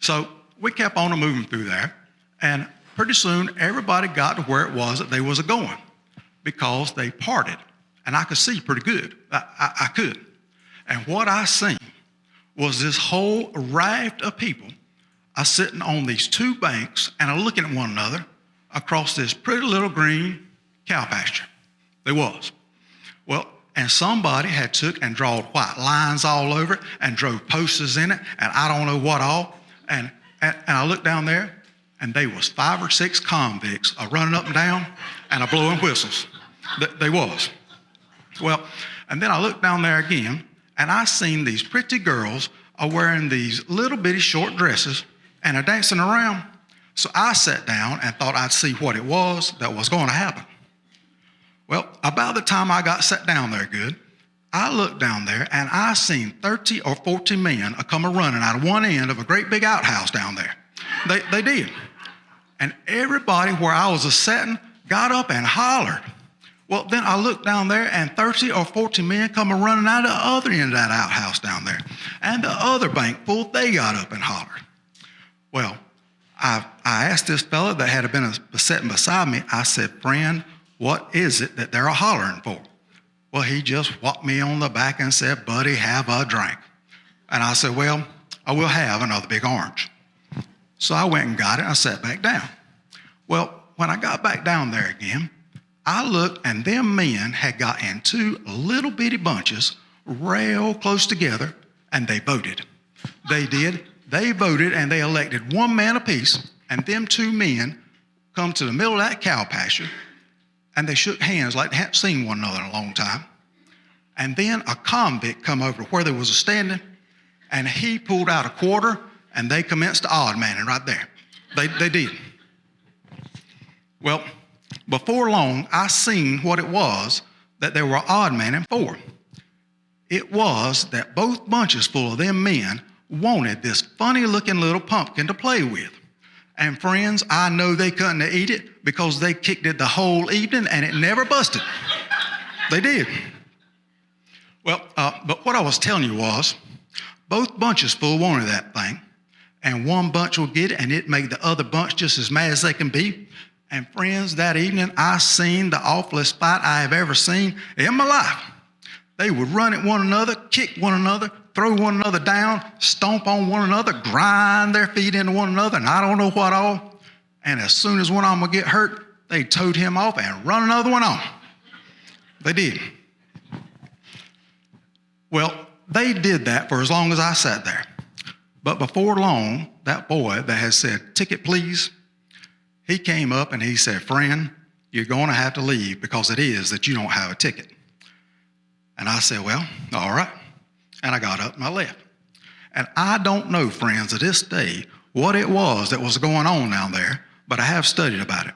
So we kept on moving through there, and pretty soon everybody got to where it was that they was a-going because they parted, and I could see pretty good. I could. And what I seen was this whole raft of people sitting on these 2 banks and looking at one another across this pretty little green cow pasture. They was. Well, and somebody had took and drawn white lines all over it and drove posters in it, and I don't know what all. And I looked down there, and they was 5 or 6 convicts running up and down and blowing whistles. They was. Well, and then I looked down there again, and I seen these pretty girls are wearing these little bitty short dresses and are dancing around. So I sat down and thought I'd see what it was that was going to happen. Well, about the time I got sat down there good, I looked down there and I seen 30 or 40 men come running out of one end of a great big outhouse down there. They did. And everybody where I was sitting got up and hollered. Well, then I looked down there and 30 or 40 men come running out of the other end of that outhouse down there. And the other bank full, they got up and hollered. Well, I asked this fella that had been sitting beside me, I said, friend, what is it that they're hollering for? Well, he just whopped me on the back and said, buddy, have a drink. And I said, well, I will have another big orange. So I went and got it and I sat back down. Well, when I got back down there again, I looked and them men had got in 2 little bitty bunches real close together and they voted. They did. They voted and they elected 1 man apiece, and them 2 men come to the middle of that cow pasture and they shook hands like they hadn't seen one another in a long time. And then a convict come over to where they was standing and he pulled out a quarter and they commenced odd manning right there. They did. Well, before long, I seen what it was that they were odd manning for. It was that both bunches full of them men wanted this funny looking little pumpkin to play with. And friends, I know they couldn't eat it because they kicked it the whole evening and it never busted. They did. Well, but what I was telling you was, both bunches full wanted that thing, and one bunch will get it and it made the other bunch just as mad as they can be. And friends, that evening I seen the awfulest fight I have ever seen in my life. They would run at one another, kick one another, throw one another down, stomp on one another, grind their feet into one another, and I don't know what all. And as soon as one of them would get hurt, they towed him off and run another one on. They did. Well, they did that for as long as I sat there. But before long, that boy that had said, ticket please, he came up and he said, friend, you're going to have to leave because it is that you don't have a ticket. And I said, well, all right. And I got up and I left. And I don't know, friends, to this day what it was that was going on down there, but I have studied about it.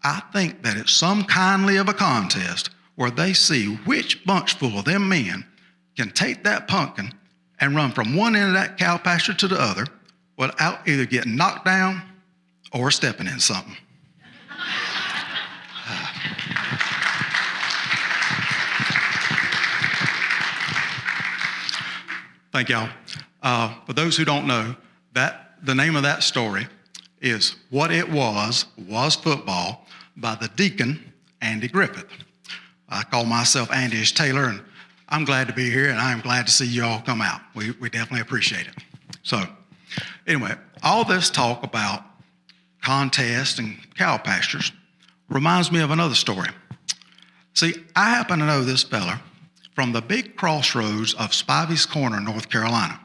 I think that it's some kindly of a contest where they see which bunch full of them men can take that pumpkin and run from one end of that cow pasture to the other without either getting knocked down or stepping in something. Thank y'all. For those who don't know, that the name of that story is What It Was Football by the Deacon Andy Griffith. I call myself Andy Taylor, and I'm glad to be here, and I'm glad to see you all come out. We definitely appreciate it. So anyway, all this talk about contests and cow pastures reminds me of another story. See, I happen to know this fella from the big crossroads of Spivey's Corner, North Carolina.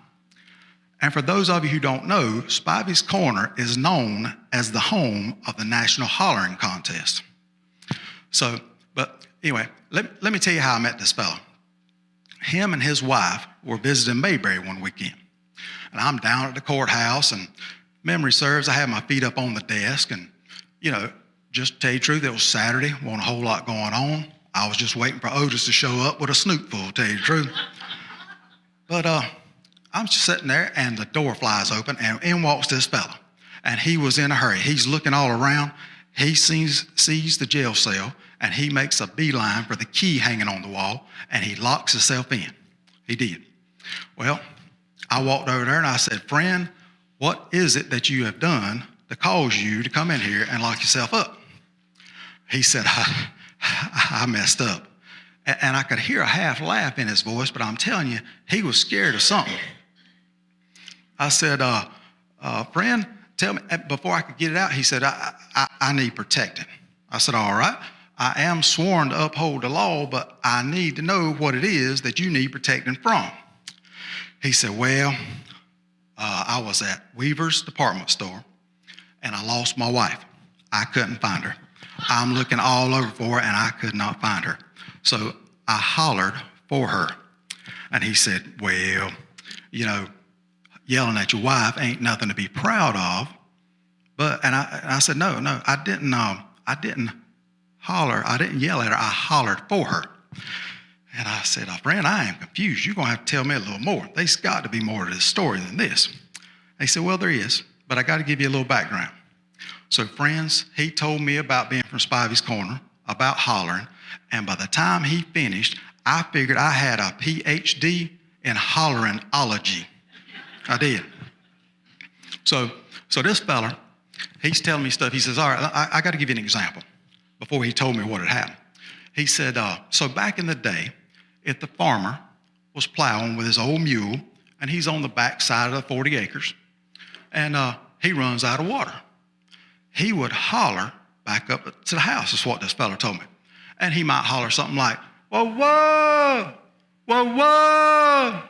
And for those of you who don't know, Spivey's Corner is known as the home of the National Hollering Contest. So, but anyway, let me tell you how I met this fella. Him and his wife were visiting Mayberry one weekend. And I'm down at the courthouse, and memory serves, I had my feet up on the desk, and, just to tell you the truth, it was Saturday, wasn't a whole lot going on. I was just waiting for Otis to show up with a snootful, to tell you the truth. But I'm just sitting there, and the door flies open, and in walks this fella. And he was in a hurry. He's looking all around. He sees the jail cell, and he makes a beeline for the key hanging on the wall, and he locks himself in. He did. Well, I walked over there, and I said, friend, what is it that you have done to cause you to come in here and lock yourself up? He said, I messed up. And I could hear a half laugh in his voice, but I'm telling you, he was scared of something. I said, friend, tell me, before I could get it out, he said, I need protecting. I said, all right, I am sworn to uphold the law, but I need to know what it is that you need protecting from. He said, well, I was at Weaver's department store, and I lost my wife. I couldn't find her. I'm looking all over for her, and I could not find her. So I hollered for her. And he said, well, you know, yelling at your wife ain't nothing to be proud of. And I said, no, I didn't holler. I didn't yell at her. I hollered for her. And I said, friend, I am confused. You're going to have to tell me a little more. There's got to be more to this story than this. He said, well, there is, but I got to give you a little background. So, friends, he told me about being from Spivey's Corner, about hollering, and by the time he finished, I figured I had a PhD in hollerinology. I did. So this fella, he's telling me stuff. He says, all right, I got to give you an example before he told me what had happened. He said, so back in the day, if the farmer was plowing with his old mule, and he's on the back side of the 40 acres, and he runs out of water, he would holler back up to the house, is what this fella told me. And he might holler something like, whoa, whoa, whoa, whoa.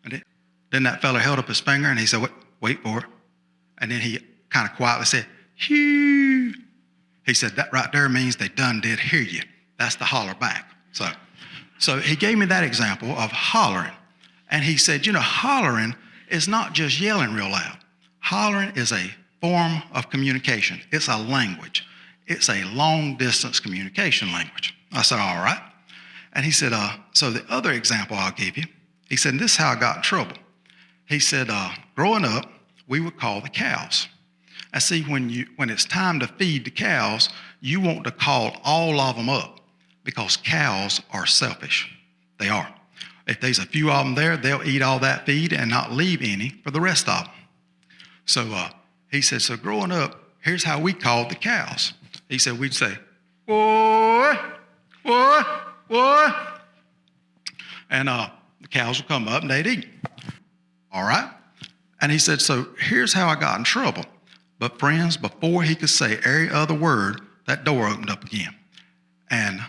And then that fella held up his finger, and he said, wait for it. And then he kind of quietly said, Hugh. He said, that right there means they done did hear you. That's the holler back. So he gave me that example of hollering. And he said, you know, hollering is not just yelling real loud. Hollering is a form of communication. It's a language. It's a long-distance communication language. I said, all right. And he said, so the other example I'll give you, he said, this is how I got in trouble. He said, growing up, we would call the cows. I see when it's time to feed the cows, you want to call all of them up because cows are selfish. They are. If there's a few of them there, they'll eat all that feed and not leave any for the rest of them. So he said, so growing up, here's how we called the cows. He said, we'd say, boy, boy, boy. And the cows would come up and they'd eat. All right? And he said, so here's how I got in trouble. But friends, before he could say every other word, that door opened up again. And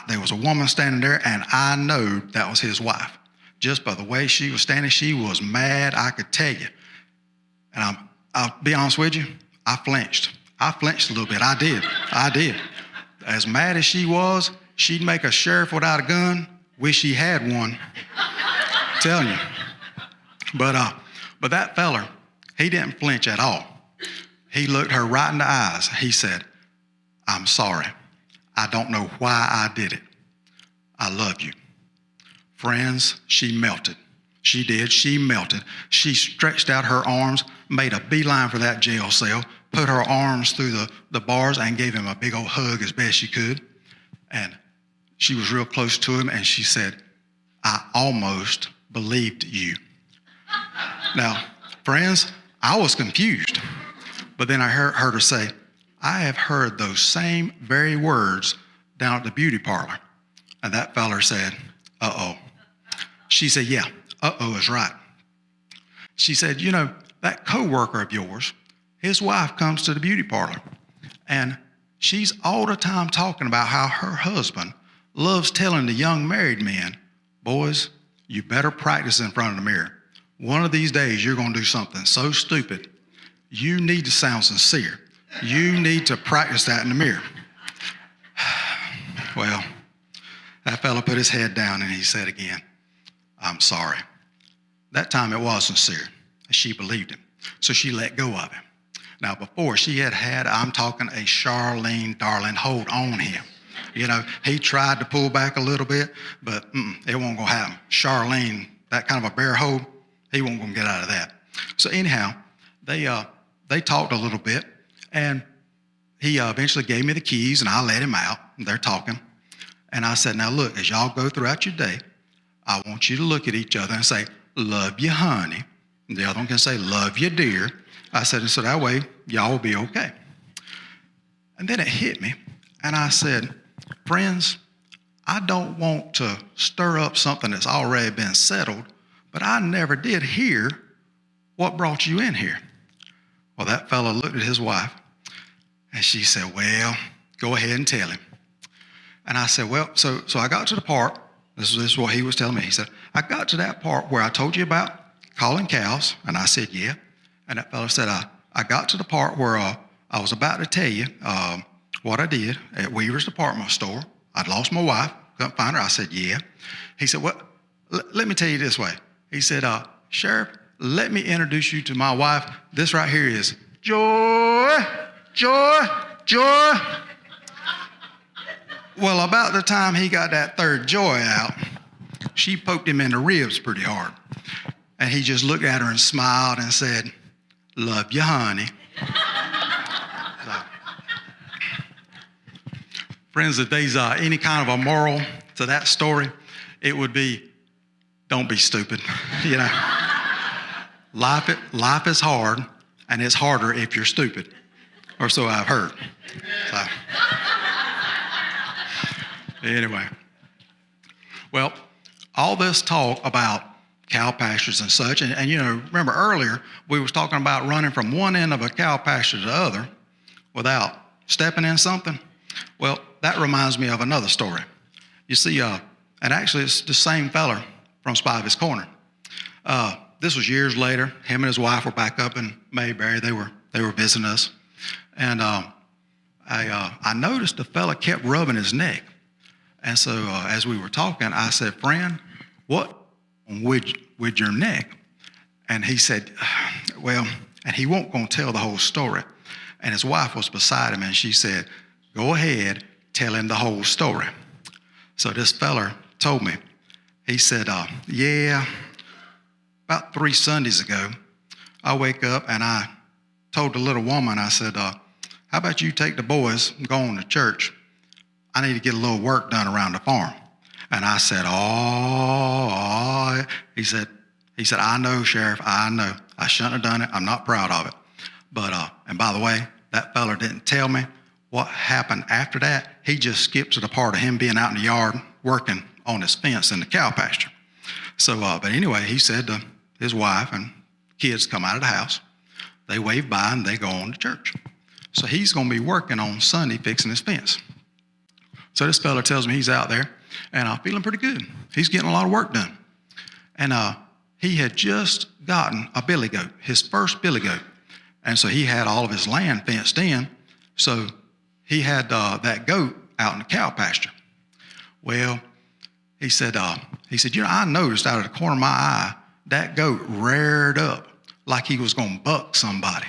there was a woman standing there, and I know that was his wife. Just by the way she was standing, she was mad, I could tell you. And I'll be honest with you, I flinched. I flinched a little bit. I did. As mad as she was, she'd make a sheriff without a gun. Wish he had one. I'm telling you. But that feller, he didn't flinch at all. He looked her right in the eyes. He said, I'm sorry. I don't know why I did it. I love you. Friends, she melted. She did. She melted. She stretched out her arms, made a beeline for that jail cell, put her arms through the bars and gave him a big old hug as best she could. And she was real close to him, and she said, I almost believed you. Now, friends, I was confused. But then I heard her say, I have heard those same very words down at the beauty parlor. And that feller said, uh-oh. She said, yeah, uh-oh is right. She said, you know, that coworker of yours, his wife comes to the beauty parlor, and she's all the time talking about how her husband loves telling the young married men, boys, you better practice in front of the mirror. One of these days, you're going to do something so stupid, you need to sound sincere. You need to practice that in the mirror. Well, that fellow put his head down and he said again, I'm sorry. That time it was sincere. She believed him. So she let go of him. Now, before she had, I'm talking a Charlene darling hold on him. You know, he tried to pull back a little bit, but it wasn't going to happen. Charlene, that kind of a bear hold, he wasn't going to get out of that. So anyhow, they talked a little bit, and he eventually gave me the keys, and I let him out, and they're talking. And I said, now look, as y'all go throughout your day, I want you to look at each other and say, love you, honey. And the other one can say, love you, dear. I said, and so that way, y'all will be okay. And then it hit me, and I said, friends, I don't want to stir up something that's already been settled, but I never did hear what brought you in here. Well, that fellow looked at his wife, and she said, well, go ahead and tell him. And I said, well, so I got to the part, this is what he was telling me. He said, I got to that part where I told you about calling cows, and I said, yeah. And that fellow said, I I got to the part where I was about to tell you what I did at Weaver's department store. I'd lost my wife, couldn't find her. I said, yeah. He said, well, let me tell you this way. He said, Sheriff, let me introduce you to my wife. This right here is Joy, Joy, Joy. Well, about the time he got that third Joy out, she poked him in the ribs pretty hard. And he just looked at her and smiled and said, love you, honey. So, friends, if there's any kind of a moral to that story, it would be, don't be stupid. You know, life is hard, and it's harder if you're stupid, or so I've heard. So, anyway, well, all this talk about cow pastures and such, and you know, remember earlier we was talking about running from one end of a cow pasture to the other without stepping in something. Well, that reminds me of another story. You see, and actually it's the same feller from Spivey's Corner. This was years later. Him and his wife were back up in Mayberry. They were visiting us, and I noticed the fella kept rubbing his neck. And so as we were talking, I said, friend, what with your neck? And he said, well, and he won't gonna tell the whole story. And his wife was beside him, and she said, go ahead, tell him the whole story. So this feller told me, he said, yeah, about 3 Sundays ago, I wake up and I told the little woman, I said, how about you take the boys and go on to church? I need to get a little work done around the farm. And I said, oh, he said, I know, Sheriff, I know. I shouldn't have done it. I'm not proud of it. But, and by the way, that fella didn't tell me what happened after that. He just skipped to the part of him being out in the yard working on his fence in the cow pasture. So, but anyway, he said to his wife and kids come out of the house. They wave by and they go on to church. So he's going to be working on Sunday fixing his fence. So this fella tells me he's out there, and I'm feeling pretty good. He's getting a lot of work done. And he had just gotten a billy goat, his first billy goat. And so he had all of his land fenced in. So he had that goat out in the cow pasture. Well, he said, you know, I noticed out of the corner of my eye, that goat reared up like he was going to buck somebody.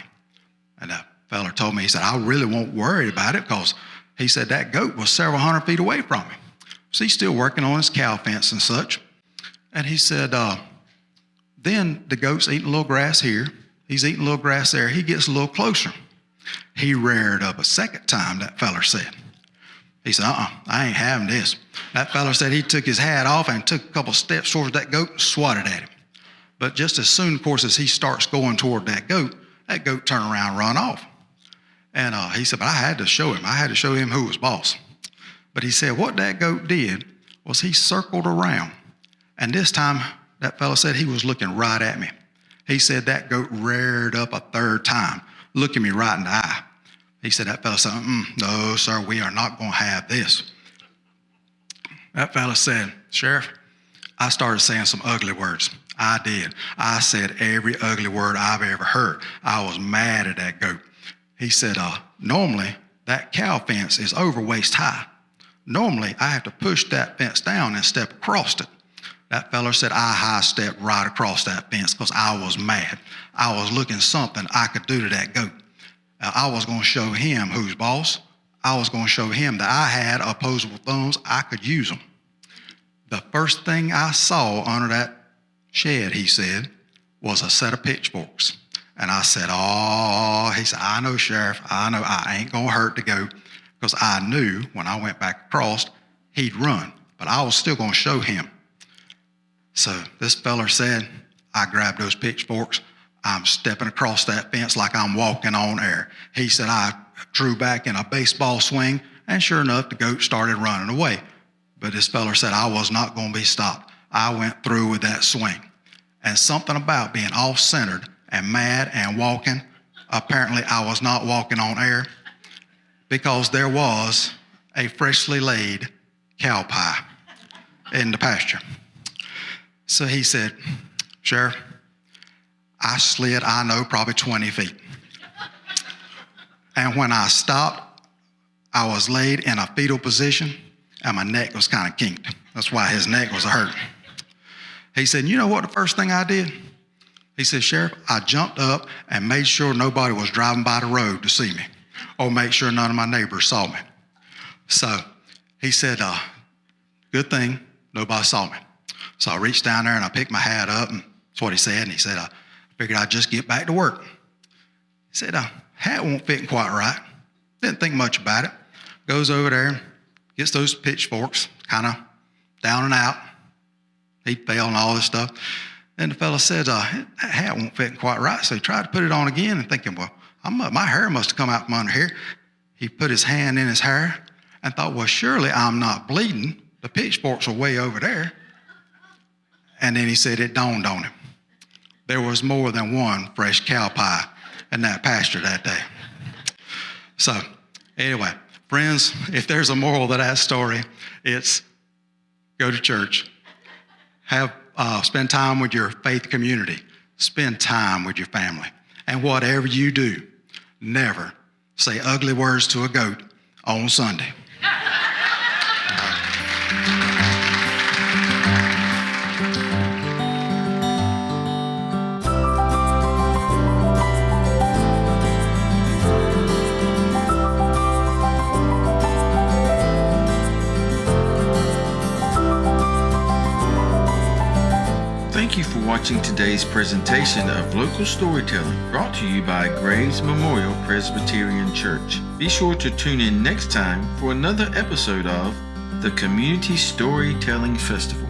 And that fella told me, he said, I really won't worry about it, because he said that goat was several hundred feet away from him. So he's still working on his cow fence and such. And he said, then the goat's eating a little grass here. He's eating a little grass there. He gets a little closer. He reared up a second time, that fella said. He said, I ain't having this. That fella said he took his hat off and took a couple steps towards that goat and swatted at him. But just as soon, of course, as he starts going toward that goat turned around and run off. And he said, but I had to show him. I had to show him who was boss. But he said what that goat did was he circled around. And this time, that fella said he was looking right at me. He said that goat reared up a third time, looking me right in the eye. He said, that fella said, no, sir, we are not going to have this. That fella said, Sheriff, I started saying some ugly words. I did. I said every ugly word I've ever heard. I was mad at that goat. He said, normally that cow fence is over waist high. Normally I have to push that fence down and step across it. That fella said I high stepped right across that fence because I was mad. I was looking something I could do to that goat. I was going to show him who's boss. I was going to show him that I had opposable thumbs. I could use them. The first thing I saw under that shed, he said, was a set of pitchforks. And I said, he said, I know, Sheriff, I know I ain't going to hurt the goat, because I knew when I went back across, he'd run, but I was still going to show him. So this feller said, I grabbed those pitchforks. I'm stepping across that fence like I'm walking on air. He said, I drew back in a baseball swing, and sure enough, the goat started running away. But this feller said, I was not going to be stopped. I went through with that swing. And something about being off-centered and mad and walking, apparently I was not walking on air, because there was a freshly laid cow pie in the pasture. So he said, Sheriff, I slid, I know, probably 20 feet. And when I stopped, I was laid in a fetal position, and my neck was kind of kinked. That's why his neck was hurt. He said, you know what the first thing I did? He said, Sheriff, I jumped up and made sure nobody was driving by the road to see me, or make sure none of my neighbors saw me. So he said, good thing nobody saw me. So I reached down there and I picked my hat up, and that's what he said. And he said, I figured I'd just get back to work. He said, hat won't fit quite right. Didn't think much about it. Goes over there, gets those pitchforks, kind of down and out. He fell and all this stuff. Then the fella said, that hat won't fit quite right. So he tried to put it on again and thinking, well, my hair must have come out from under here. He put his hand in his hair and thought, well, surely I'm not bleeding. The pitchforks are way over there. And then he said it dawned on him. There was more than one fresh cow pie in that pasture that day. So anyway, friends, if there's a moral to that story, it's go to church. Spend time with your faith community. Spend time with your family. And whatever you do, never say ugly words to a goat on Sunday. Thank you for watching today's presentation of Local Storytelling, brought to you by Graves Memorial Presbyterian Church. Be sure to tune in next time for another episode of the Community Storytelling Festival.